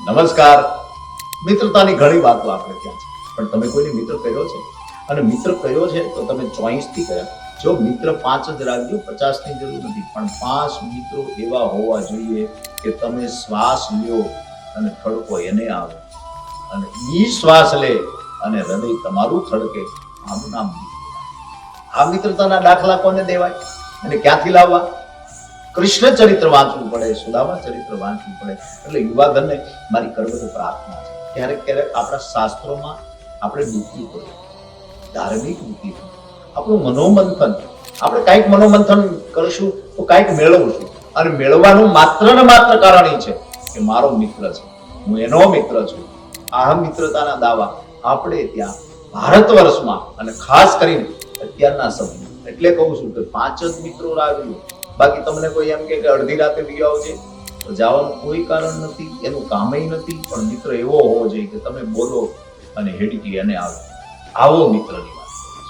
નમસ્કાર. મિત્રતાની ઘણી વાતો આપણે ત્યાં છે, પણ તમે કોઈને મિત્ર કર્યો છે? અને મિત્ર કર્યો છે તો તમે ચોઈસથી કર્યા. જો મિત્ર 5 જ રાખજો, 50ની જરૂર નથી, પણ 5 મિત્રો એવા હોવા જોઈએ કે તમે શ્વાસ લ્યો અને ખડકો એને આવે, અને ઈ શ્વાસ લે અને હૃદય તમારું ખડકે. આનું નામ મિત્રતા. આ મિત્રતાના દાખલા કોને દેવાય અને ક્યાંથી લાવવા? કૃષ્ણ ચરિત્ર વાંચવું પડે, સુદામા ચરિત્ર વાંચવું પડે. એટલે યુવાધનને મારી કરવત પ્રાર્થના છે, ક્યારેક ક્યારેક આપણા શાસ્ત્રોમાં આપણે ડૂબવું પડે, ધાર્મિક ડૂબી, આપણું મનોમંથન. આપણે કાંઈક મનોમંથન કરશું તો કાંઈક મેળવશું, અને મેળવવાનું માત્ર ને માત્ર કારણ એ છે કે મારો મિત્ર છે, હું એનો મિત્ર છું. આ મિત્રતાના દાવા આપણે ત્યાં ભારત વર્ષમાં અને ખાસ કરીને અત્યારના સમય, એટલે કહું છું કે 5 જ મિત્રો રાખજો. બાકી તમને કોઈ એમ કે અડધી રાતે બી આવજે તો જવાનું કોઈ કારણ નથી, એનું કામય નથી. પણ મિત્ર એવો હોવો જોઈએ કે તમે બોલો અને હેડીથી એને આવે. આવો મિત્રની વાત.